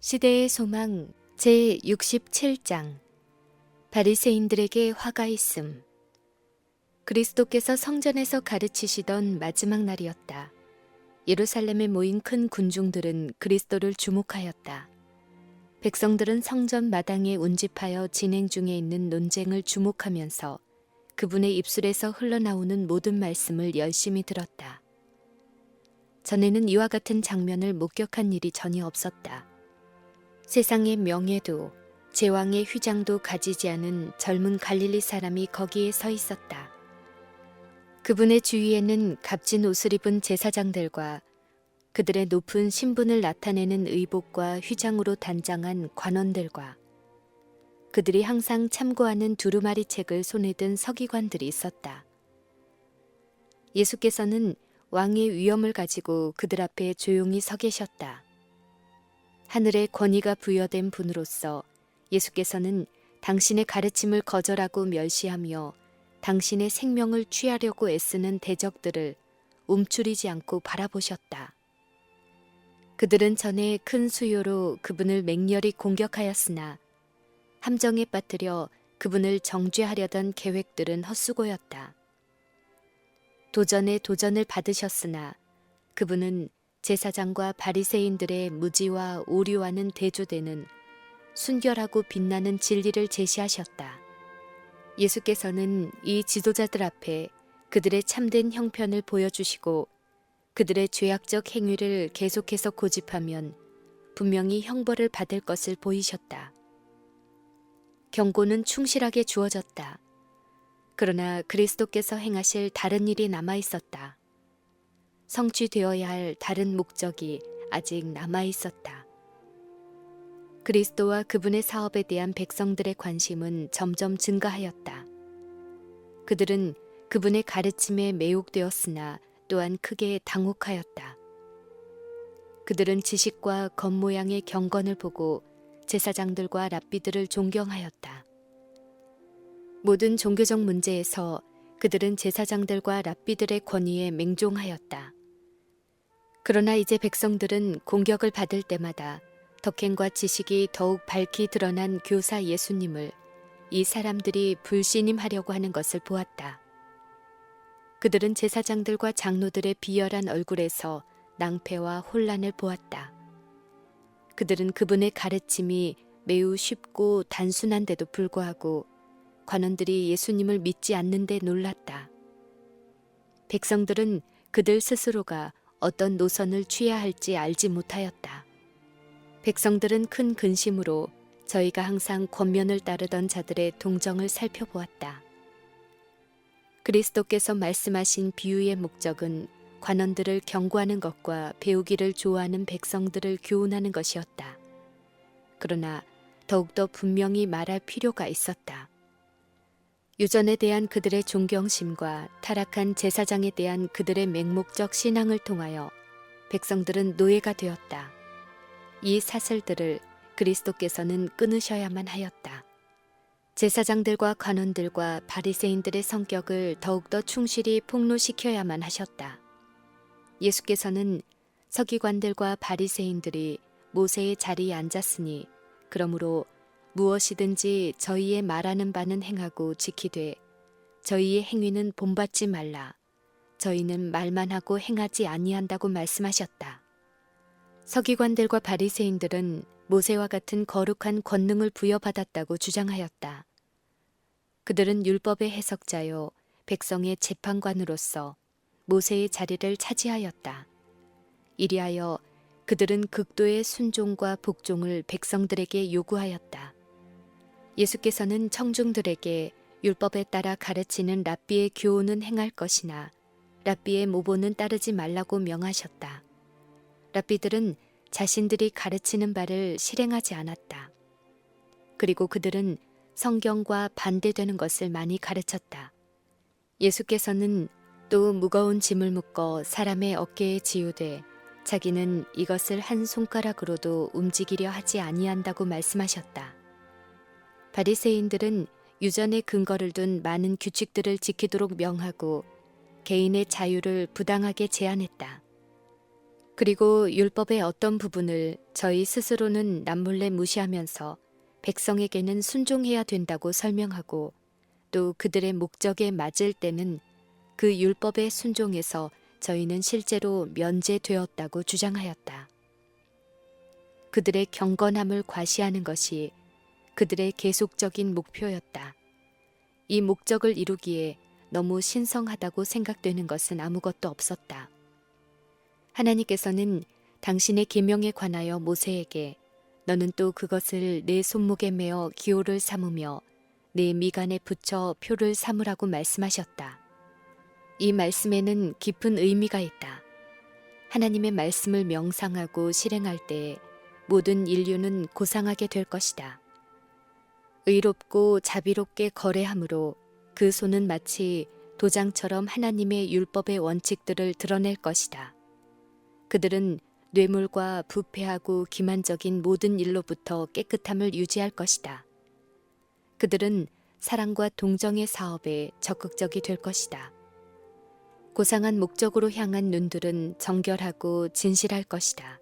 시대의 소망 제67장 바리새인들에게 화가 있음. 그리스도께서 성전에서 가르치시던 마지막 날이었다. 예루살렘에 모인 큰 군중들은 그리스도를 주목하였다. 백성들은 성전 마당에 운집하여 진행 중에 있는 논쟁을 주목하면서 그분의 입술에서 흘러나오는 모든 말씀을 열심히 들었다. 전에는 이와 같은 장면을 목격한 일이 전혀 없었다. 세상의 명예도 제왕의 휘장도 가지지 않은 젊은 갈릴리 사람이 거기에 서 있었다. 그분의 주위에는 값진 옷을 입은 제사장들과 그들의 높은 신분을 나타내는 의복과 휘장으로 단장한 관원들과 그들이 항상 참고하는 두루마리 책을 손에 든 서기관들이 있었다. 예수께서는 왕의 위엄을 가지고 그들 앞에 조용히 서 계셨다. 하늘의 권위가 부여된 분으로서 예수께서는 당신의 가르침을 거절하고 멸시하며 당신의 생명을 취하려고 애쓰는 대적들을 움츠리지 않고 바라보셨다. 그들은 전에 큰 수요로 그분을 맹렬히 공격하였으나 함정에 빠뜨려 그분을 정죄하려던 계획들은 헛수고였다. 도전에 도전을 받으셨으나 그분은 제사장과 바리새인들의 무지와 오류와는 대조되는 순결하고 빛나는 진리를 제시하셨다. 예수께서는 이 지도자들 앞에 그들의 참된 형편을 보여주시고 그들의 죄악적 행위를 계속해서 고집하면 분명히 형벌을 받을 것을 보이셨다. 경고는 충실하게 주어졌다. 그러나 그리스도께서 행하실 다른 일이 남아 있었다. 성취되어야 할 다른 목적이 아직 남아 있었다. 그리스도와 그분의 사업에 대한 백성들의 관심은 점점 증가하였다. 그들은 그분의 가르침에 매혹되었으나 또한 크게 당혹하였다. 그들은 지식과 겉모양의 경건을 보고 제사장들과 랍비들을 존경하였다. 모든 종교적 문제에서 그들은 제사장들과 랍비들의 권위에 맹종하였다. 그러나 이제 백성들은 공격을 받을 때마다 덕행과 지식이 더욱 밝히 드러난 교사 예수님을 이 사람들이 불신임하려고 하는 것을 보았다. 그들은 제사장들과 장로들의 비열한 얼굴에서 낭패와 혼란을 보았다. 그들은 그분의 가르침이 매우 쉽고 단순한데도 불구하고 관원들이 예수님을 믿지 않는 데 놀랐다. 백성들은 그들 스스로가 어떤 노선을 취해야 할지 알지 못하였다. 백성들은 큰 근심으로 저희가 항상 권면을 따르던 자들의 동정을 살펴보았다. 그리스도께서 말씀하신 비유의 목적은 관원들을 경고하는 것과 배우기를 좋아하는 백성들을 교훈하는 것이었다. 그러나 더욱더 분명히 말할 필요가 있었다. 유전에 대한 그들의 존경심과 타락한 제사장에 대한 그들의 맹목적 신앙을 통하여 백성들은 노예가 되었다. 이 사슬들을 그리스도께서는 끊으셔야만 하였다. 제사장들과 관원들과 바리새인들의 성격을 더욱더 충실히 폭로시켜야만 하셨다. 예수께서는 서기관들과 바리새인들이 모세의 자리에 앉았으니 그러므로 무엇이든지 저희의 말하는 바는 행하고 지키되 저희의 행위는 본받지 말라. 저희는 말만 하고 행하지 아니한다고 말씀하셨다. 서기관들과 바리새인들은 모세와 같은 거룩한 권능을 부여받았다고 주장하였다. 그들은 율법의 해석자요 백성의 재판관으로서 모세의 자리를 차지하였다. 이리하여 그들은 극도의 순종과 복종을 백성들에게 요구하였다. 예수께서는 청중들에게 율법에 따라 가르치는 랍비의 교훈은 행할 것이나 랍비의 모본은 따르지 말라고 명하셨다. 랍비들은 자신들이 가르치는 바를 실행하지 않았다. 그리고 그들은 성경과 반대되는 것을 많이 가르쳤다. 예수께서는 또 무거운 짐을 묶어 사람의 어깨에 지우되 자기는 이것을 한 손가락으로도 움직이려 하지 아니한다고 말씀하셨다. 바리새인들은 유전의 근거를 둔 많은 규칙들을 지키도록 명하고 개인의 자유를 부당하게 제한했다. 그리고 율법의 어떤 부분을 저희 스스로는 남몰래 무시하면서 백성에게는 순종해야 된다고 설명하고 또 그들의 목적에 맞을 때는 그 율법의 순종에서 저희는 실제로 면제되었다고 주장하였다. 그들의 경건함을 과시하는 것이 그들의 계속적인 목표였다. 이 목적을 이루기에 너무 신성하다고 생각되는 것은 아무것도 없었다. 하나님께서는 당신의 계명에 관하여 모세에게 너는 또 그것을 내 손목에 메어 기호를 삼으며 내 미간에 붙여 표를 삼으라고 말씀하셨다. 이 말씀에는 깊은 의미가 있다. 하나님의 말씀을 명상하고 실행할 때 모든 인류는 고상하게 될 것이다. 의롭고 자비롭게 거래함으로 그 손은 마치 도장처럼 하나님의 율법의 원칙들을 드러낼 것이다. 그들은 뇌물과 부패하고 기만적인 모든 일로부터 깨끗함을 유지할 것이다. 그들은 사랑과 동정의 사업에 적극적이 될 것이다. 고상한 목적으로 향한 눈들은 정결하고 진실할 것이다.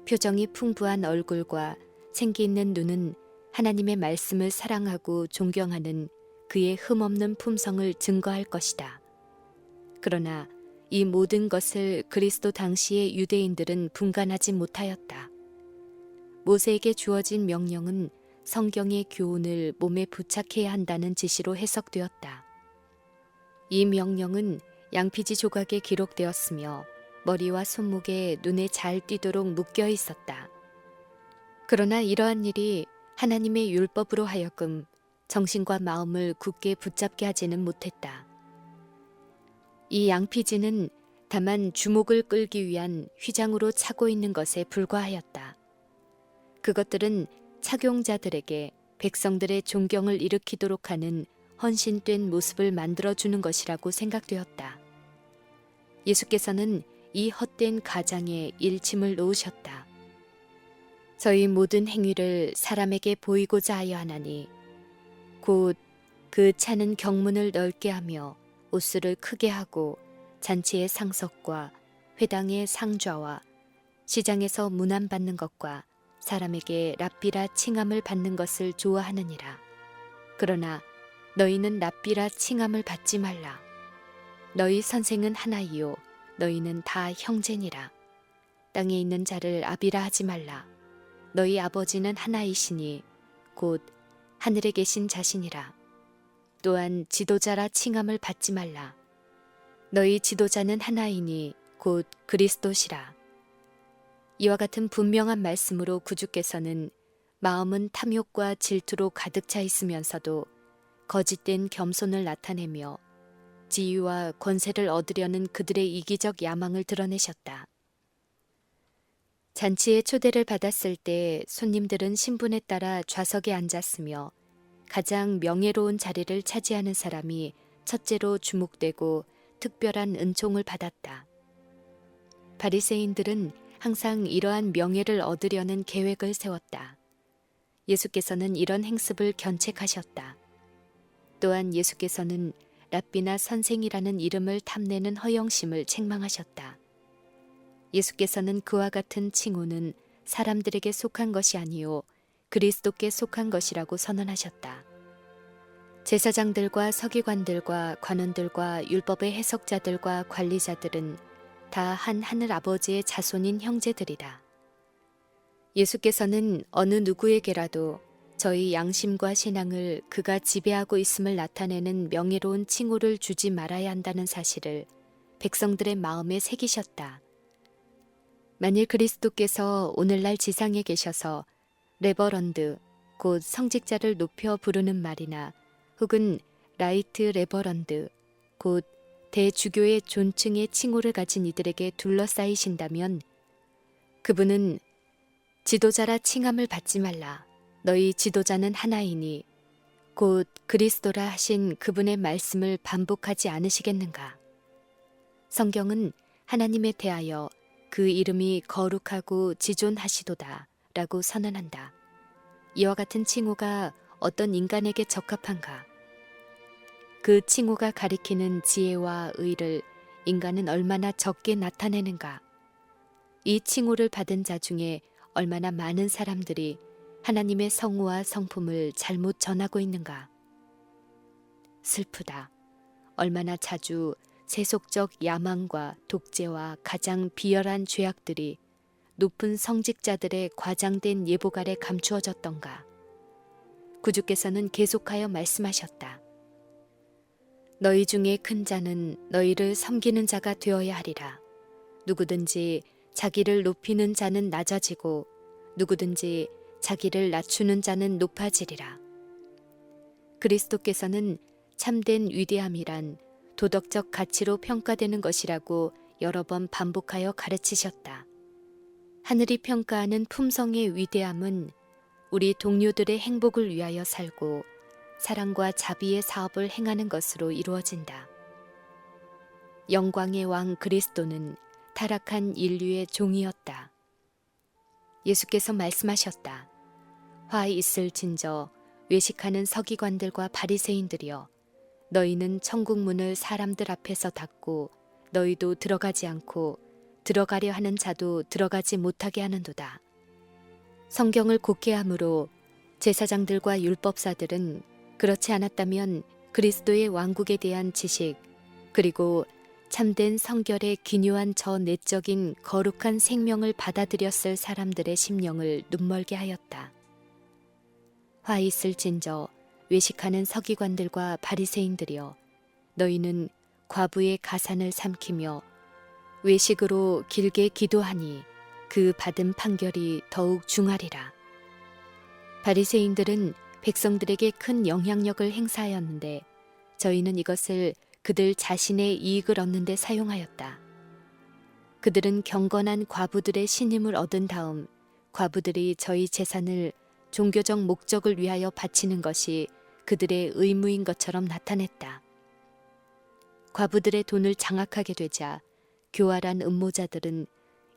표정이 풍부한 얼굴과 생기 있는 눈은 하나님의 말씀을 사랑하고 존경하는 그의 흠없는 품성을 증거할 것이다. 그러나 이 모든 것을 그리스도 당시의 유대인들은 분간하지 못하였다. 모세에게 주어진 명령은 성경의 교훈을 몸에 부착해야 한다는 지시로 해석되었다. 이 명령은 양피지 조각에 기록되었으며 머리와 손목에 눈에 잘 띄도록 묶여 있었다. 그러나 이러한 일이 하나님의 율법으로 하여금 정신과 마음을 굳게 붙잡게 하지는 못했다. 이 양피지는 다만 주목을 끌기 위한 휘장으로 차고 있는 것에 불과하였다. 그것들은 착용자들에게 백성들의 존경을 일으키도록 하는 헌신된 모습을 만들어주는 것이라고 생각되었다. 예수께서는 이 헛된 가장에 일침을 놓으셨다. 저희 모든 행위를 사람에게 보이고자 하여 하나니 곧 그 차는 경문을 넓게 하며 옷수를 크게 하고 잔치의 상석과 회당의 상좌와 시장에서 문안받는 것과 사람에게 랍비라 칭함을 받는 것을 좋아하느니라. 그러나 너희는 랍비라 칭함을 받지 말라. 너희 선생은 하나이요 너희는 다 형제니라. 땅에 있는 자를 아비라 하지 말라. 너희 아버지는 하나이시니 곧 하늘에 계신 자신이라. 또한 지도자라 칭함을 받지 말라. 너희 지도자는 하나이니 곧 그리스도시라. 이와 같은 분명한 말씀으로 구주께서는 마음은 탐욕과 질투로 가득 차 있으면서도 거짓된 겸손을 나타내며 지위와 권세를 얻으려는 그들의 이기적 야망을 드러내셨다. 잔치에 초대를 받았을 때 손님들은 신분에 따라 좌석에 앉았으며 가장 명예로운 자리를 차지하는 사람이 첫째로 주목되고 특별한 은총을 받았다. 바리새인들은 항상 이러한 명예를 얻으려는 계획을 세웠다. 예수께서는 이런 행습을 견책하셨다. 또한 예수께서는 랍비나 선생이라는 이름을 탐내는 허영심을 책망하셨다. 예수께서는 그와 같은 칭호는 사람들에게 속한 것이 아니요 그리스도께 속한 것이라고 선언하셨다. 제사장들과 서기관들과 관원들과 율법의 해석자들과 관리자들은 다 한 하늘 아버지의 자손인 형제들이다. 예수께서는 어느 누구에게라도 저희 양심과 신앙을 그가 지배하고 있음을 나타내는 명예로운 칭호를 주지 말아야 한다는 사실을 백성들의 마음에 새기셨다. 만일 그리스도께서 오늘날 지상에 계셔서 레버런드, 곧 성직자를 높여 부르는 말이나 혹은 라이트 레버런드, 곧 대주교의 존칭의 칭호를 가진 이들에게 둘러싸이신다면 그분은 지도자라 칭함을 받지 말라. 너희 지도자는 하나이니 곧 그리스도라 하신 그분의 말씀을 반복하지 않으시겠는가? 성경은 하나님에 대하여 그 이름이 거룩하고 지존하시도다 라고 선언한다. 이와 같은 칭호가 어떤 인간에게 적합한가? 그 칭호가 가리키는 지혜와 의를 인간은 얼마나 적게 나타내는가? 이 칭호를 받은 자 중에 얼마나 많은 사람들이 하나님의 성우와 성품을 잘못 전하고 있는가. 슬프다. 얼마나 자주 세속적 야망과 독재와 가장 비열한 죄악들이 높은 성직자들의 과장된 예복 아래 감추어졌던가. 구주께서는 계속하여 말씀하셨다. 너희 중에 큰 자는 너희를 섬기는 자가 되어야 하리라. 누구든지 자기를 높이는 자는 낮아지고 누구든지 자기를 낮추는 자는 높아지리라. 그리스도께서는 참된 위대함이란 도덕적 가치로 평가되는 것이라고 여러 번 반복하여 가르치셨다. 하늘이 평가하는 품성의 위대함은 우리 동료들의 행복을 위하여 살고 사랑과 자비의 사업을 행하는 것으로 이루어진다. 영광의 왕 그리스도는 타락한 인류의 종이었다. 예수께서 말씀하셨다. 화 있을진저 외식하는 서기관들과 바리새인들이여, 너희는 천국 문을 사람들 앞에서 닫고 너희도 들어가지 않고 들어가려 하는 자도 들어가지 못하게 하는도다. 성경을 곧게 함으로 제사장들과 율법사들은 그렇지 않았다면 그리스도의 왕국에 대한 지식 그리고 참된 성결의 기묘한 저 내적인 거룩한 생명을 받아들였을 사람들의 심령을 눈멀게 하였다. 화 있을진저 외식하는 서기관들과 바리새인들이여, 너희는 과부의 가산을 삼키며 외식으로 길게 기도하니 그 받은 판결이 더욱 중하리라. 바리새인들은 백성들에게 큰 영향력을 행사하였는데 저희는 이것을 그들 자신의 이익을 얻는 데 사용하였다. 그들은 경건한 과부들의 신임을 얻은 다음 과부들이 저희 재산을 종교적 목적을 위하여 바치는 것이 그들의 의무인 것처럼 나타냈다. 과부들의 돈을 장악하게 되자 교활한 음모자들은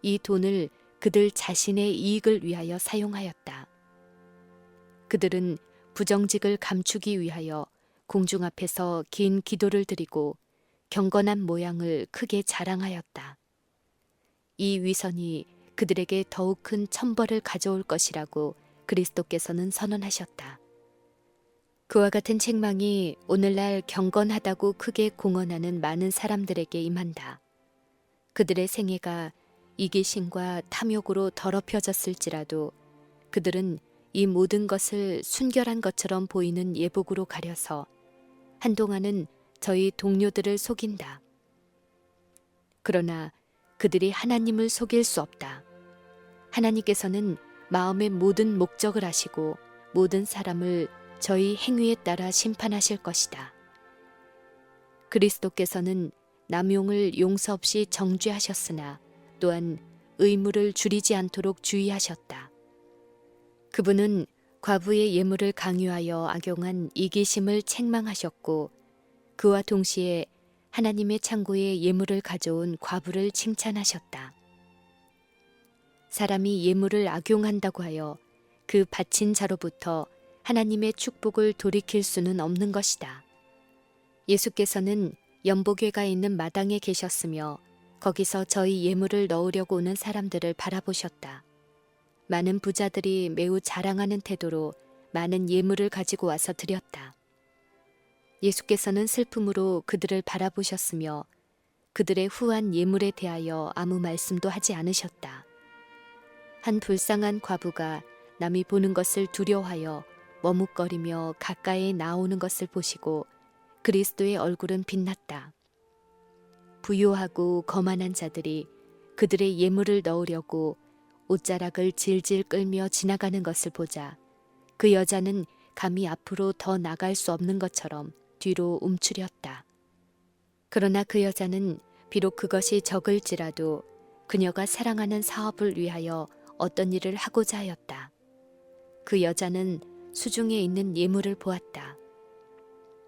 이 돈을 그들 자신의 이익을 위하여 사용하였다. 그들은 부정직을 감추기 위하여 공중 앞에서 긴 기도를 드리고 경건한 모양을 크게 자랑하였다. 이 위선이 그들에게 더욱 큰 천벌을 가져올 것이라고 그리스도께서는 선언하셨다. 그와 같은 책망이 오늘날 경건하다고 크게 공언하는 많은 사람들에게 임한다. 그들의 생애가 이기심과 탐욕으로 더럽혀졌을지라도 그들은 이 모든 것을 순결한 것처럼 보이는 예복으로 가려서 한동안은 저희 동료들을 속인다. 그러나 그들이 하나님을 속일 수 없다. 하나님께서는 마음의 모든 목적을 아시고 모든 사람을 저희 행위에 따라 심판하실 것이다. 그리스도께서는 남용을 용서 없이 정죄하셨으나 또한 의무를 줄이지 않도록 주의하셨다. 그분은 과부의 예물을 강요하여 악용한 이기심을 책망하셨고 그와 동시에 하나님의 창고에 예물을 가져온 과부를 칭찬하셨다. 사람이 예물을 악용한다고 하여 그 바친 자로부터 하나님의 축복을 돌이킬 수는 없는 것이다. 예수께서는 연복궤가 있는 마당에 계셨으며 거기서 저희 예물을 넣으려고 오는 사람들을 바라보셨다. 많은 부자들이 매우 자랑하는 태도로 많은 예물을 가지고 와서 드렸다. 예수께서는 슬픔으로 그들을 바라보셨으며 그들의 후한 예물에 대하여 아무 말씀도 하지 않으셨다. 한 불쌍한 과부가 남이 보는 것을 두려워하여 머뭇거리며 가까이 나오는 것을 보시고 그리스도의 얼굴은 빛났다. 부요하고 거만한 자들이 그들의 예물을 넣으려고 옷자락을 질질 끌며 지나가는 것을 보자 그 여자는 감히 앞으로 더 나갈 수 없는 것처럼 뒤로 움츠렸다. 그러나 그 여자는 비록 그것이 적을지라도 그녀가 사랑하는 사업을 위하여 어떤 일을 하고자 하였다. 그 여자는 수중에 있는 예물을 보았다.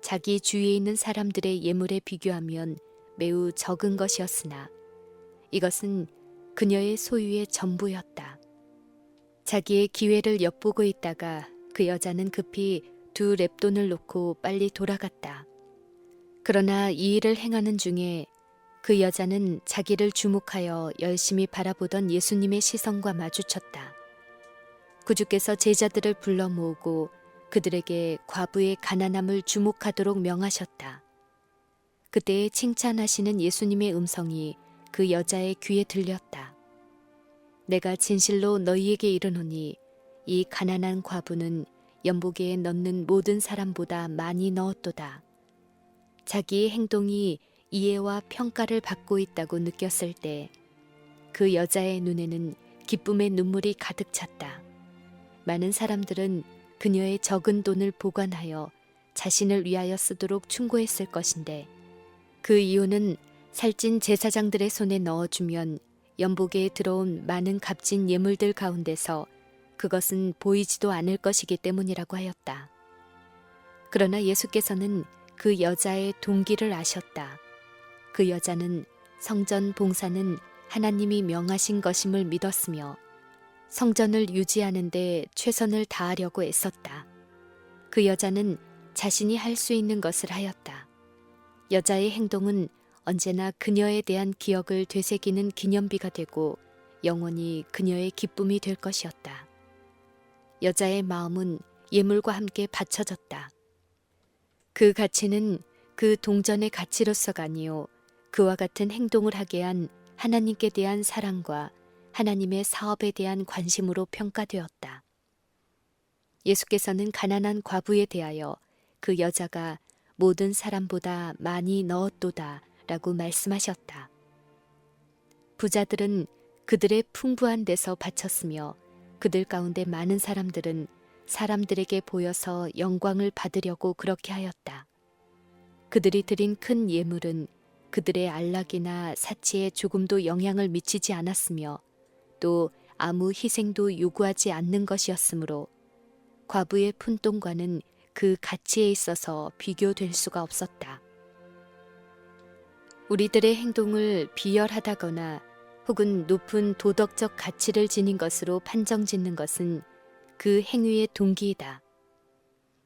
자기 주위에 있는 사람들의 예물에 비교하면 매우 적은 것이었으나 이것은 그녀의 소유의 전부였다. 자기의 기회를 엿보고 있다가 그 여자는 급히 2 렙돈을 놓고 빨리 돌아갔다. 그러나 이 일을 행하는 중에 그 여자는 자기를 주목하여 열심히 바라보던 예수님의 시선과 마주쳤다. 구주께서 제자들을 불러 모으고 그들에게 과부의 가난함을 주목하도록 명하셨다. 그때에 칭찬하시는 예수님의 음성이 그 여자의 귀에 들렸다. 내가 진실로 너희에게 이르노니 이 가난한 과부는 연보기에 넣는 모든 사람보다 많이 넣었도다. 자기의 행동이 이해와 평가를 받고 있다고 느꼈을 때 그 여자의 눈에는 기쁨의 눈물이 가득 찼다. 많은 사람들은 그녀의 적은 돈을 보관하여 자신을 위하여 쓰도록 충고했을 것인데 그 이유는 살찐 제사장들의 손에 넣어주면 연복에 들어온 많은 값진 예물들 가운데서 그것은 보이지도 않을 것이기 때문이라고 하였다. 그러나 예수께서는 그 여자의 동기를 아셨다. 그 여자는 성전 봉사는 하나님이 명하신 것임을 믿었으며 성전을 유지하는 데 최선을 다하려고 애썼다. 그 여자는 자신이 할 수 있는 것을 하였다. 여자의 행동은 언제나 그녀에 대한 기억을 되새기는 기념비가 되고 영원히 그녀의 기쁨이 될 것이었다. 여자의 마음은 예물과 함께 바쳐졌다. 그 가치는 그 동전의 가치로서가 아니요 그와 같은 행동을 하게 한 하나님께 대한 사랑과 하나님의 사업에 대한 관심으로 평가되었다. 예수께서는 가난한 과부에 대하여 그 여자가 모든 사람보다 많이 넣었도다 라고 말씀하셨다. 부자들은 그들의 풍부한 데서 바쳤으며 그들 가운데 많은 사람들은 사람들에게 보여서 영광을 받으려고 그렇게 하였다. 그들이 드린 큰 예물은 그들의 안락이나 사치에 조금도 영향을 미치지 않았으며 또 아무 희생도 요구하지 않는 것이었으므로 과부의 푼돈과는 그 가치에 있어서 비교될 수가 없었다. 우리들의 행동을 비열하다거나 혹은 높은 도덕적 가치를 지닌 것으로 판정짓는 것은 그 행위의 동기이다.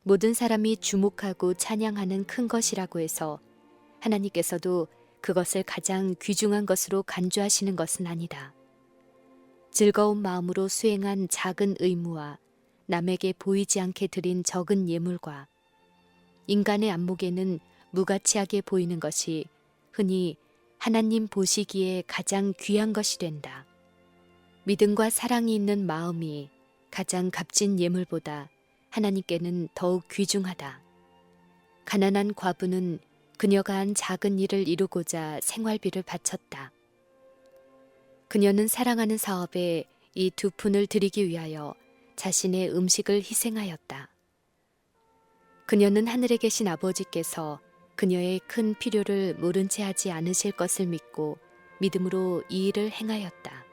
모든 사람이 주목하고 찬양하는 큰 것이라고 해서 하나님께서도 그것을 가장 귀중한 것으로 간주하시는 것은 아니다. 즐거운 마음으로 수행한 작은 의무와 남에게 보이지 않게 드린 적은 예물과 인간의 안목에는 무가치하게 보이는 것이 흔히 하나님 보시기에 가장 귀한 것이 된다. 믿음과 사랑이 있는 마음이 가장 값진 예물보다 하나님께는 더욱 귀중하다. 가난한 과부는 그녀가 한 작은 일을 이루고자 생활비를 바쳤다. 그녀는 사랑하는 사업에 이 2푼을 드리기 위하여 자신의 음식을 희생하였다. 그녀는 하늘에 계신 아버지께서 그녀의 큰 필요를 모른 채 하지 않으실 것을 믿고 믿음으로 이 일을 행하였다.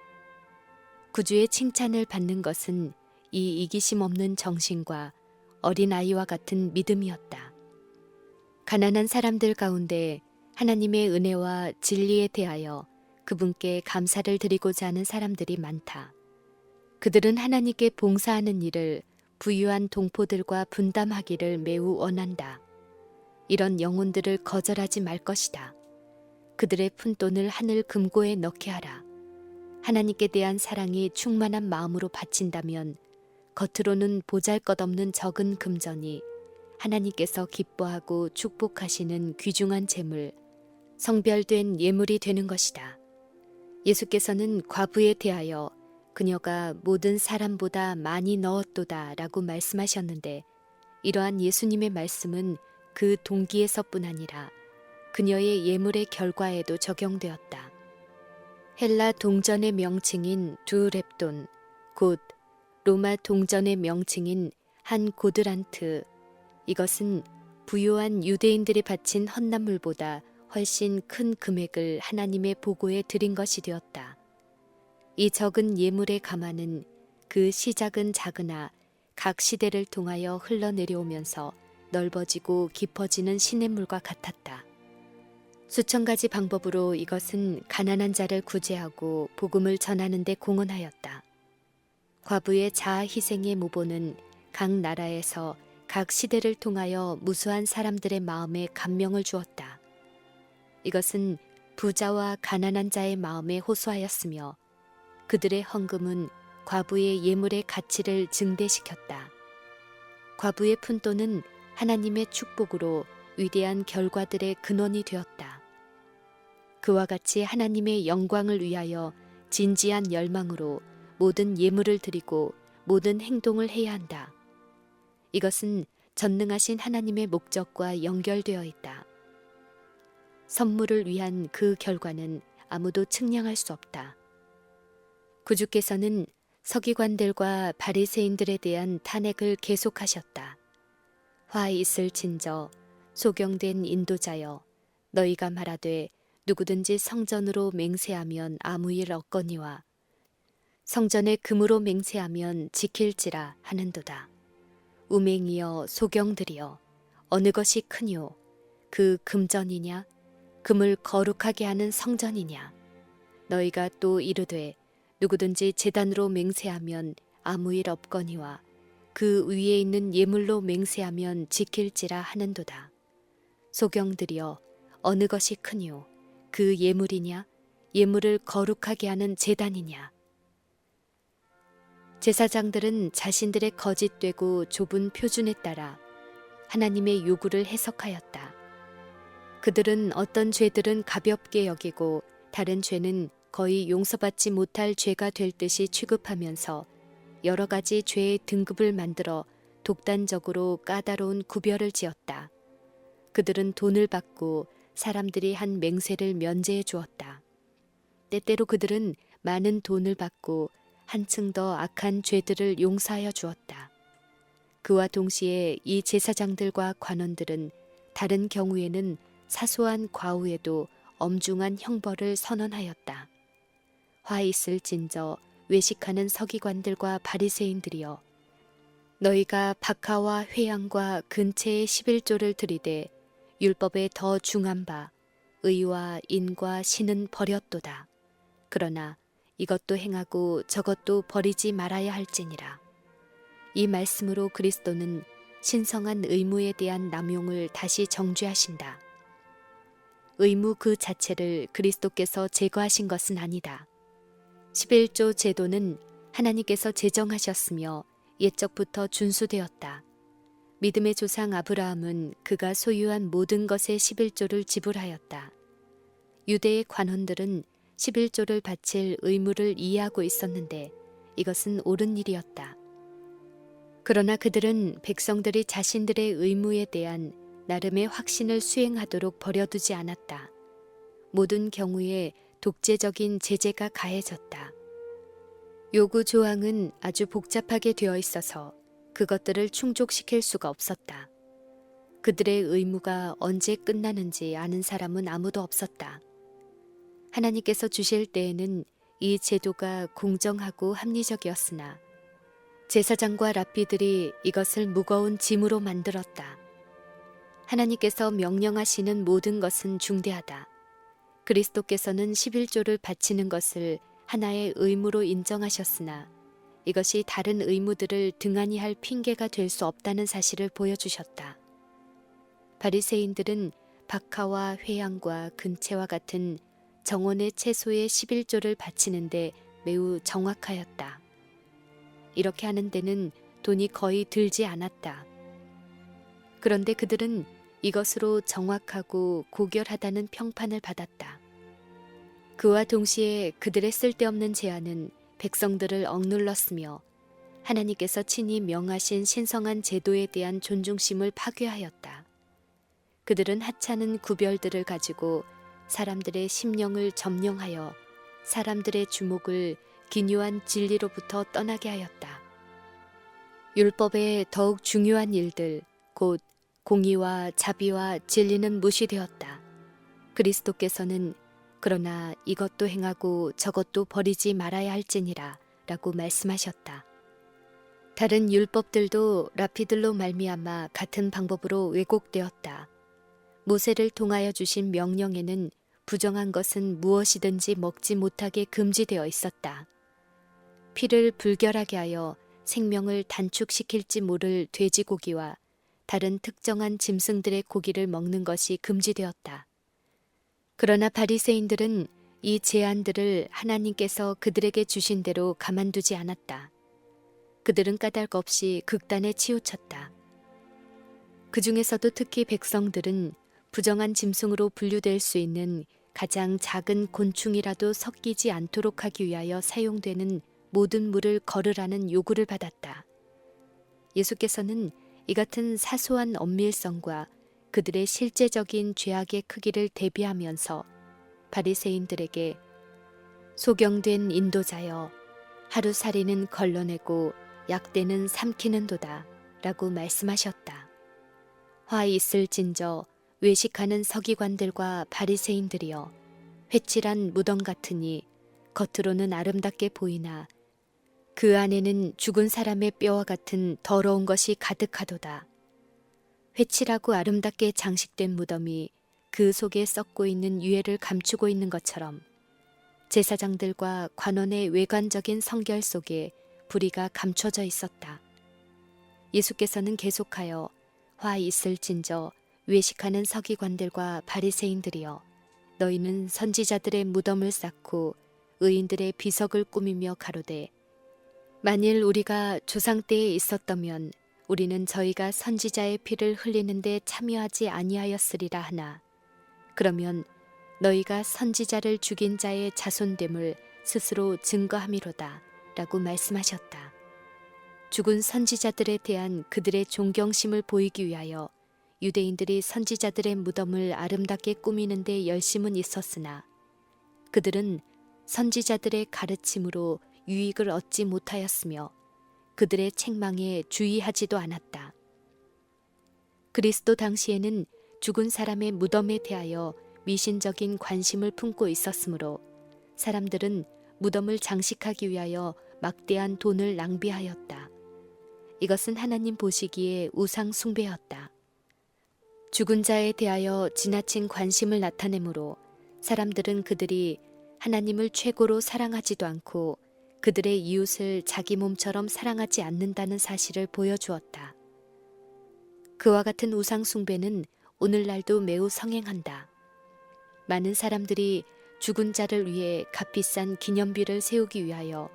구주의 칭찬을 받는 것은 이 이기심 없는 정신과 어린아이와 같은 믿음이었다. 가난한 사람들 가운데 하나님의 은혜와 진리에 대하여 그분께 감사를 드리고자 하는 사람들이 많다. 그들은 하나님께 봉사하는 일을 부유한 동포들과 분담하기를 매우 원한다. 이런 영혼들을 거절하지 말 것이다. 그들의 푼돈을 하늘 금고에 넣게 하라. 하나님께 대한 사랑이 충만한 마음으로 바친다면 겉으로는 보잘것없는 적은 금전이 하나님께서 기뻐하고 축복하시는 귀중한 재물, 성별된 예물이 되는 것이다. 예수께서는 과부에 대하여 그녀가 모든 사람보다 많이 넣었도다 라고 말씀하셨는데 이러한 예수님의 말씀은 그 동기에서뿐 아니라 그녀의 예물의 결과에도 적용되었다. 헬라 동전의 명칭인 두 렙돈, 곧 로마 동전의 명칭인 한 고드란트, 이것은 부요한 유대인들이 바친 헌납물보다 훨씬 큰 금액을 하나님의 보고에 드린 것이 되었다. 이 적은 예물의 가마는 그 시작은 작으나 각 시대를 통하여 흘러내려오면서 넓어지고 깊어지는 시냇물과 같았다. 수천 가지 방법으로 이것은 가난한 자를 구제하고 복음을 전하는 데 공헌하였다. 과부의 자아 희생의 모보는 각 나라에서 각 시대를 통하여 무수한 사람들의 마음에 감명을 주었다. 이것은 부자와 가난한 자의 마음에 호소하였으며 그들의 헌금은 과부의 예물의 가치를 증대시켰다. 과부의 푼돈은 하나님의 축복으로 위대한 결과들의 근원이 되었다. 그와 같이 하나님의 영광을 위하여 진지한 열망으로 모든 예물을 드리고 모든 행동을 해야 한다. 이것은 전능하신 하나님의 목적과 연결되어 있다. 선물을 위한 그 결과는 아무도 측량할 수 없다. 구주께서는 서기관들과 바리새인들에 대한 탄핵을 계속하셨다. 화 있을진저 소경된 인도자여, 너희가 말하되 누구든지 성전으로 맹세하면 아무 일 없거니와 성전에 금으로 맹세하면 지킬지라 하는도다. 우맹이여 소경들이여, 어느 것이 크뇨? 그 금전이냐? 금을 거룩하게 하는 성전이냐? 너희가 또 이르되 누구든지 제단으로 맹세하면 아무 일 없거니와 그 위에 있는 예물로 맹세하면 지킬지라 하는도다. 소경들이여, 어느 것이 크뇨? 그 예물이냐? 예물을 거룩하게 하는 제단이냐? 제사장들은 자신들의 거짓되고 좁은 표준에 따라 하나님의 요구를 해석하였다. 그들은 어떤 죄들은 가볍게 여기고 다른 죄는 거의 용서받지 못할 죄가 될 듯이 취급하면서 여러 가지 죄의 등급을 만들어 독단적으로 까다로운 구별을 지었다. 그들은 돈을 받고 사람들이 한 맹세를 면제해 주었다. 때때로 그들은 많은 돈을 받고 한층 더 악한 죄들을 용서하여 주었다. 그와 동시에 이 제사장들과 관원들은 다른 경우에는 사소한 과오에도 엄중한 형벌을 선언하였다. 화 있을진저 외식하는 서기관들과 바리새인들이여, 너희가 박하와 회양과 근체의 11조를 들이되 율법에 더 중한 바 의와 인과 신은 버렸도다. 그러나 이것도 행하고 저것도 버리지 말아야 할지니라. 이 말씀으로 그리스도는 신성한 의무에 대한 남용을 다시 정죄하신다. 의무 그 자체를 그리스도께서 제거하신 것은 아니다. 11조 제도는 하나님께서 제정하셨으며 옛적부터 준수되었다. 믿음의 조상 아브라함은 그가 소유한 모든 것의 11조를 지불하였다. 유대의 관원들은 11조를 바칠 의무를 이해하고 있었는데 이것은 옳은 일이었다. 그러나 그들은 백성들이 자신들의 의무에 대한 나름의 확신을 수행하도록 버려두지 않았다. 모든 경우에 독재적인 제재가 가해졌다. 요구 조항은 아주 복잡하게 되어 있어서 그것들을 충족시킬 수가 없었다. 그들의 의무가 언제 끝나는지 아는 사람은 아무도 없었다. 하나님께서 주실 때에는 이 제도가 공정하고 합리적이었으나 제사장과 랍비들이 이것을 무거운 짐으로 만들었다. 하나님께서 명령하시는 모든 것은 중대하다. 그리스도께서는 11조를 바치는 것을 하나의 의무로 인정하셨으나 이것이 다른 의무들을 등한히 할 핑계가 될 수 없다는 사실을 보여주셨다. 바리새인들은 박하와 회양과 근체와 같은 정원의 채소의 11조를 바치는데 매우 정확하였다. 이렇게 하는 데는 돈이 거의 들지 않았다. 그런데 그들은 이것으로 정확하고 고결하다는 평판을 받았다. 그와 동시에 그들의 쓸데없는 제안은 백성들을 억눌렀으며 하나님께서 친히 명하신 신성한 제도에 대한 존중심을 파괴하였다. 그들은 하찮은 구별들을 가지고 사람들의 심령을 점령하여 사람들의 주목을 기묘한 진리로부터 떠나게 하였다. 율법의 더욱 중요한 일들, 곧 공의와 자비와 진리는 무시되었다. 그리스도께서는 그러나 이것도 행하고 저것도 버리지 말아야 할지니라 라고 말씀하셨다. 다른 율법들도 랍비들로 말미암아 같은 방법으로 왜곡되었다. 모세를 통하여 주신 명령에는 부정한 것은 무엇이든지 먹지 못하게 금지되어 있었다. 피를 불결하게 하여 생명을 단축시킬지 모를 돼지고기와 다른 특정한 짐승들의 고기를 먹는 것이 금지되었다. 그러나 바리새인들은 이 제안들을 하나님께서 그들에게 주신 대로 가만두지 않았다. 그들은 까닭 없이 극단에 치우쳤다. 그 중에서도 특히 백성들은 부정한 짐승으로 분류될 수 있는 가장 작은 곤충이라도 섞이지 않도록 하기 위하여 사용되는 모든 물을 거르라는 요구를 받았다. 예수께서는 이 같은 사소한 엄밀성과 그들의 실제적인 죄악의 크기를 대비하면서 바리새인들에게 소경된 인도자여, 하루살이는 걸러내고 약대는 삼키는도다 라고 말씀하셨다. 화 있을진저 외식하는 서기관들과 바리새인들이여, 회칠한 무덤 같으니 겉으로는 아름답게 보이나 그 안에는 죽은 사람의 뼈와 같은 더러운 것이 가득하도다. 회칠하고 아름답게 장식된 무덤이 그 속에 썩고 있는 유해를 감추고 있는 것처럼 제사장들과 관원의 외관적인 성결 속에 불의가 감춰져 있었다. 예수께서는 계속하여 화 있을진저 외식하는 서기관들과 바리새인들이여, 너희는 선지자들의 무덤을 쌓고 의인들의 비석을 꾸미며 가로되, 만일 우리가 조상 때에 있었다면 우리는 저희가 선지자의 피를 흘리는데 참여하지 아니하였으리라 하나, 그러면 너희가 선지자를 죽인 자의 자손됨을 스스로 증거함이로다 라고 말씀하셨다. 죽은 선지자들에 대한 그들의 존경심을 보이기 위하여 유대인들이 선지자들의 무덤을 아름답게 꾸미는 데 열심은 있었으나 그들은 선지자들의 가르침으로 유익을 얻지 못하였으며 그들의 책망에 주의하지도 않았다. 그리스도 당시에는 죽은 사람의 무덤에 대하여 미신적인 관심을 품고 있었으므로 사람들은 무덤을 장식하기 위하여 막대한 돈을 낭비하였다. 이것은 하나님 보시기에 우상 숭배였다. 죽은 자에 대하여 지나친 관심을 나타내므로 사람들은 그들이 하나님을 최고로 사랑하지도 않고 그들의 이웃을 자기 몸처럼 사랑하지 않는다는 사실을 보여주었다. 그와 같은 우상 숭배는 오늘날도 매우 성행한다. 많은 사람들이 죽은 자를 위해 값비싼 기념비를 세우기 위하여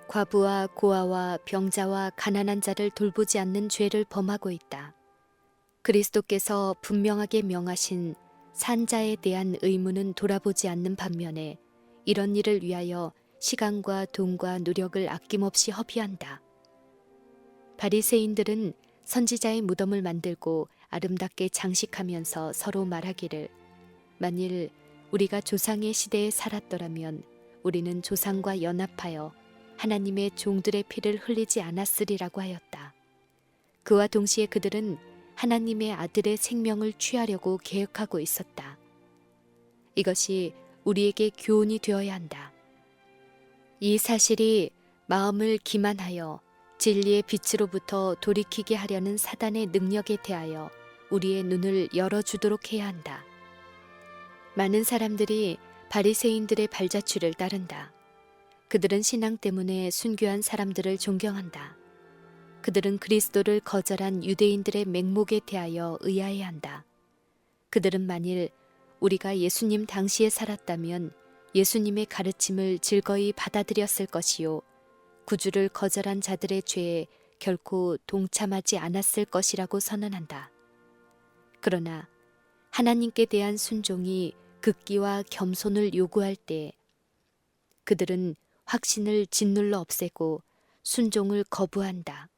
과부와 고아와 병자와 가난한 자를 돌보지 않는 죄를 범하고 있다. 그리스도께서 분명하게 명하신 산자에 대한 의무는 돌아보지 않는 반면에 이런 일을 위하여 시간과 돈과 노력을 아낌없이 허비한다. 바리새인들은 선지자의 무덤을 만들고 아름답게 장식하면서 서로 말하기를, 만일 우리가 조상의 시대에 살았더라면 우리는 조상과 연합하여 하나님의 종들의 피를 흘리지 않았으리라고 하였다. 그와 동시에 그들은 하나님의 아들의 생명을 취하려고 계획하고 있었다. 이것이 우리에게 교훈이 되어야 한다. 이 사실이 마음을 기만하여 진리의 빛으로부터 돌이키게 하려는 사단의 능력에 대하여 우리의 눈을 열어주도록 해야 한다. 많은 사람들이 바리새인들의 발자취를 따른다. 그들은 신앙 때문에 순교한 사람들을 존경한다. 그들은 그리스도를 거절한 유대인들의 맹목에 대하여 의아해한다. 그들은 만일 우리가 예수님 당시에 살았다면 예수님의 가르침을 즐거이 받아들였을 것이요, 구주를 거절한 자들의 죄에 결코 동참하지 않았을 것이라고 선언한다. 그러나 하나님께 대한 순종이 극기와 겸손을 요구할 때 그들은 확신을 짓눌러 없애고 순종을 거부한다.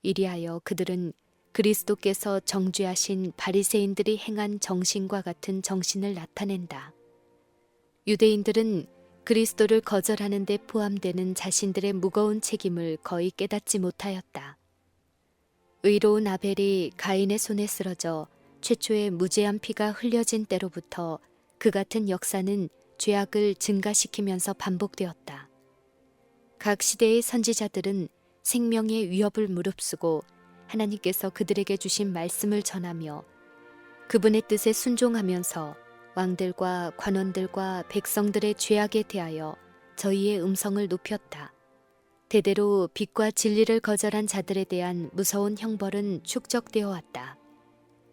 이리하여 그들은 그리스도께서 정죄하신 바리새인들이 행한 정신과 같은 정신을 나타낸다. 유대인들은 그리스도를 거절하는 데 포함되는 자신들의 무거운 책임을 거의 깨닫지 못하였다. 의로운 아벨이 가인의 손에 쓰러져 최초의 무죄한 피가 흘려진 때로부터 그 같은 역사는 죄악을 증가시키면서 반복되었다. 각 시대의 선지자들은 생명의 위협을 무릅쓰고 하나님께서 그들에게 주신 말씀을 전하며 그분의 뜻에 순종하면서 왕들과 관원들과 백성들의 죄악에 대하여 저희의 음성을 높였다. 대대로 빛과 진리를 거절한 자들에 대한 무서운 형벌은 축적되어 왔다.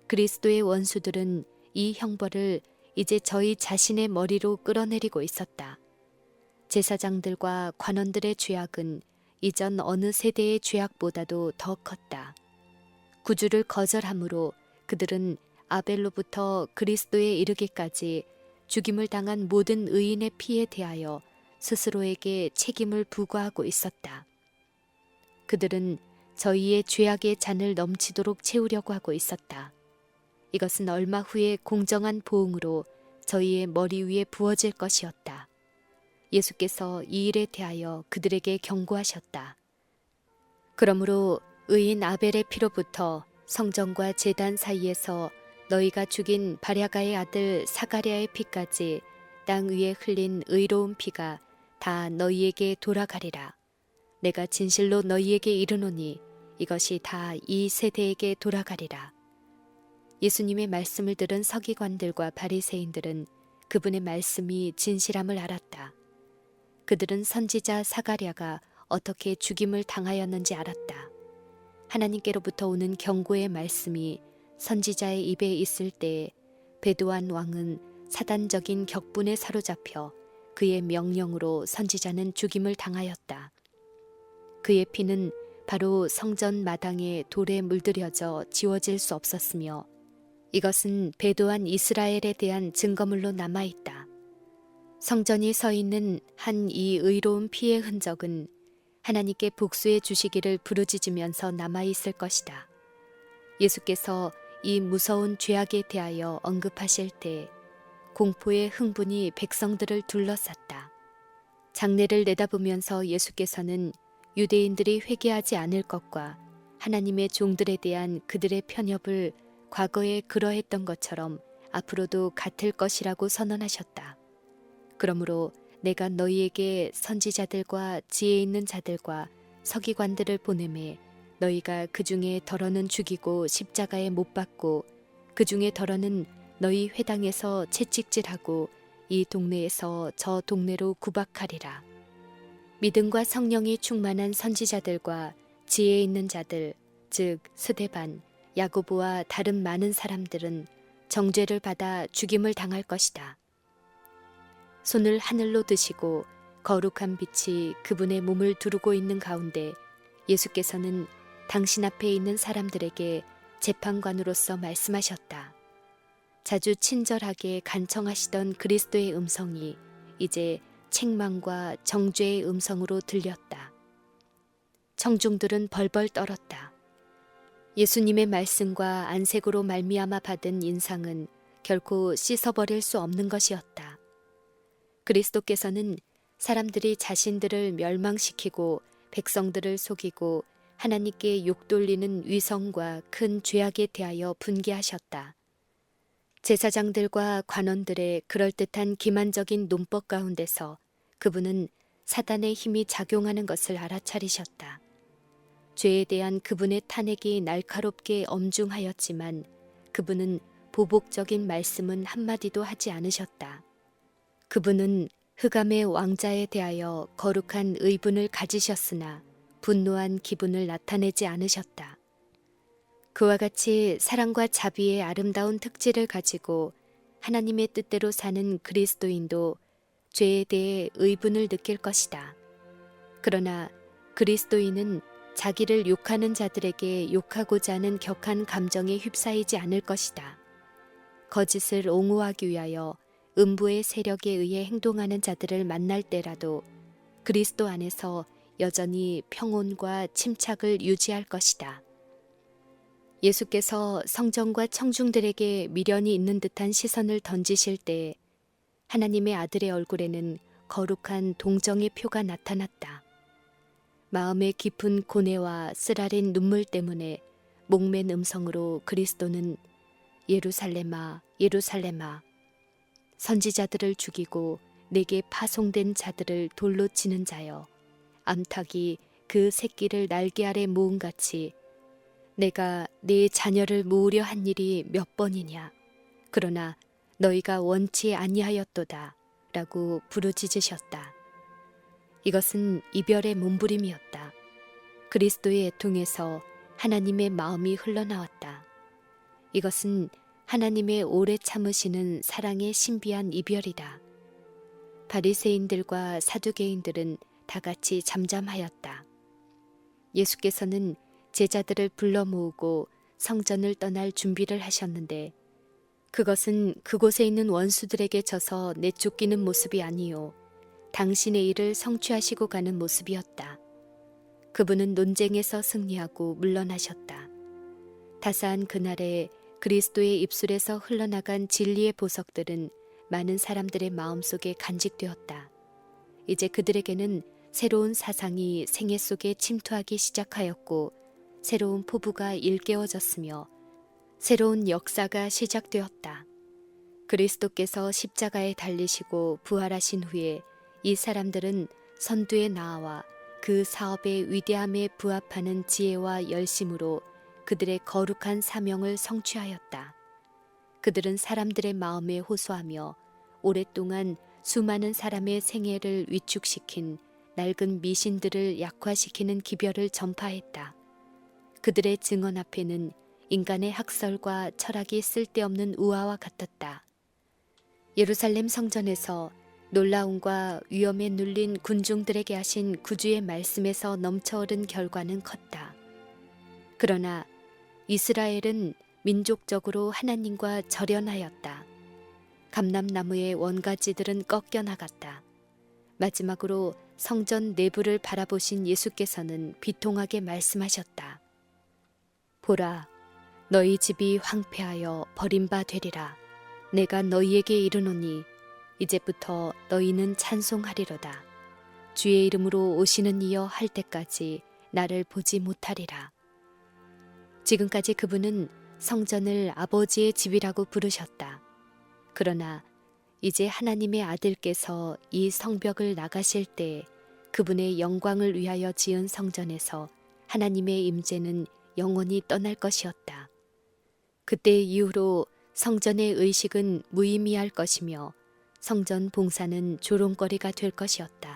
그리스도의 원수들은 이 형벌을 이제 저희 자신의 머리로 끌어내리고 있었다. 제사장들과 관원들의 죄악은 이전 어느 세대의 죄악보다도 더 컸다. 구주를 거절함으로 그들은 아벨로부터 그리스도에 이르기까지 죽임을 당한 모든 의인의 피에 대하여 스스로에게 책임을 부과하고 있었다. 그들은 저희의 죄악의 잔을 넘치도록 채우려고 하고 있었다. 이것은 얼마 후에 공정한 보응으로 저희의 머리 위에 부어질 것이었다. 예수께서 이 일에 대하여 그들에게 경고하셨다. 그러므로 의인 아벨의 피로부터 성전과 제단 사이에서 너희가 죽인 바랴가의 아들 사가랴의 피까지 땅 위에 흘린 의로운 피가 다 너희에게 돌아가리라. 내가 진실로 너희에게 이르노니 이것이 다 이 세대에게 돌아가리라. 예수님의 말씀을 들은 서기관들과 바리새인들은 그분의 말씀이 진실함을 알았다. 그들은 선지자 사가랴가 어떻게 죽임을 당하였는지 알았다. 하나님께로부터 오는 경고의 말씀이 선지자의 입에 있을 때에 베도안 왕은 사단적인 격분에 사로잡혀 그의 명령으로 선지자는 죽임을 당하였다. 그의 피는 바로 성전 마당에 돌에 물들여져 지워질 수 없었으며 이것은 베도한 이스라엘에 대한 증거물로 남아있다. 성전이 서 있는 한 이 의로운 피의 흔적은 하나님께 복수해 주시기를 부르짖으면서 남아있을 것이다. 예수께서 이 무서운 죄악에 대하여 언급하실 때 공포의 흥분이 백성들을 둘러쌌다. 장래를 내다보면서 예수께서는 유대인들이 회개하지 않을 것과 하나님의 종들에 대한 그들의 편협을 과거에 그러했던 것처럼 앞으로도 같을 것이라고 선언하셨다. 그러므로 내가 너희에게 선지자들과 지혜 있는 자들과 서기관들을 보내매 너희가 그 중에 덜어는 죽이고 십자가에 못 박고 그 중에 덜어는 너희 회당에서 채찍질하고 이 동네에서 저 동네로 구박하리라. 믿음과 성령이 충만한 선지자들과 지혜 있는 자들, 즉 스데반, 야고보와 다른 많은 사람들은 정죄를 받아 죽임을 당할 것이다. 손을 하늘로 드시고 거룩한 빛이 그분의 몸을 두르고 있는 가운데 예수께서는 당신 앞에 있는 사람들에게 재판관으로서 말씀하셨다. 자주 친절하게 간청하시던 그리스도의 음성이 이제 책망과 정죄의 음성으로 들렸다. 청중들은 벌벌 떨었다. 예수님의 말씀과 안색으로 말미암아 받은 인상은 결코 씻어버릴 수 없는 것이었다. 그리스도께서는 사람들이 자신들을 멸망시키고 백성들을 속이고 하나님께 욕돌리는 위선과 큰 죄악에 대하여 분개하셨다. 제사장들과 관원들의 그럴듯한 기만적인 논법 가운데서 그분은 사단의 힘이 작용하는 것을 알아차리셨다. 죄에 대한 그분의 탄핵이 날카롭게 엄중하였지만 그분은 보복적인 말씀은 한마디도 하지 않으셨다. 그분은 흑암의 왕자에 대하여 거룩한 의분을 가지셨으나 분노한 기분을 나타내지 않으셨다. 그와 같이 사랑과 자비의 아름다운 특질을 가지고 하나님의 뜻대로 사는 그리스도인도 죄에 대해 의분을 느낄 것이다. 그러나 그리스도인은 자기를 욕하는 자들에게 욕하고자 하는 격한 감정에 휩싸이지 않을 것이다. 거짓을 옹호하기 위하여 음부의 세력에 의해 행동하는 자들을 만날 때라도 그리스도 안에서 여전히 평온과 침착을 유지할 것이다. 예수께서 성전과 청중들에게 미련이 있는 듯한 시선을 던지실 때 하나님의 아들의 얼굴에는 거룩한 동정의 표가 나타났다. 마음의 깊은 고뇌와 쓰라린 눈물 때문에 목맨 음성으로 그리스도는 예루살렘아, 예루살렘아, 선지자들을 죽이고 내게 파송된 자들을 돌로 치는 자여, 암탉이 그 새끼를 날개 아래 모음같이 내가 네 자녀를 모으려 한 일이 몇 번이냐. 그러나 너희가 원치 아니하였도다 라고 부르짖으셨다. 이것은 이별의 몸부림이었다. 그리스도의 애통에서 하나님의 마음이 흘러나왔다. 이것은 하나님의 오래 참으시는 사랑의 신비한 이별이다. 바리새인들과 사두개인들은 다 같이 잠잠하였다. 예수께서는 제자들을 불러 모으고 성전을 떠날 준비를 하셨는데 그것은 그곳에 있는 원수들에게 져서 내쫓기는 모습이 아니요 당신의 일을 성취하시고 가는 모습이었다. 그분은 논쟁에서 승리하고 물러나셨다. 다사한 그날에 그리스도의 입술에서 흘러나간 진리의 보석들은 많은 사람들의 마음속에 간직되었다. 이제 그들에게는 새로운 사상이 생애 속에 침투하기 시작하였고 새로운 포부가 일깨워졌으며 새로운 역사가 시작되었다. 그리스도께서 십자가에 달리시고 부활하신 후에 이 사람들은 선두에 나아와 그 사업의 위대함에 부합하는 지혜와 열심으로 그들의 거룩한 사명을 성취하였다. 그들은 사람들의 마음에 호소하며 오랫동안 수많은 사람의 생애를 위축시킨 낡은 미신들을 약화시키는 기별을 전파했다. 그들의 증언 앞에는 인간의 학설과 철학이 쓸데없는 우화와 같았다. 예루살렘 성전에서 놀라움과 위험에 눌린 군중들에게 하신 구주의 말씀에서 넘쳐흐른 결과는 컸다. 그러나 이스라엘은 민족적으로 하나님과 절연하였다. 감람나무의 원가지들은 꺾여나갔다. 마지막으로 성전 내부를 바라보신 예수께서는 비통하게 말씀하셨다. 보라, 너희 집이 황폐하여 버림바 되리라. 내가 너희에게 이르노니 이제부터 너희는 찬송하리로다. 주의 이름으로 오시는 이여 할 때까지 나를 보지 못하리라. 지금까지 그분은 성전을 아버지의 집이라고 부르셨다. 그러나 이제 하나님의 아들께서 이 성벽을 나가실 때 그분의 영광을 위하여 지은 성전에서 하나님의 임재는 영원히 떠날 것이었다. 그때 이후로 성전의 의식은 무의미할 것이며 성전 봉사는 조롱거리가 될 것이었다.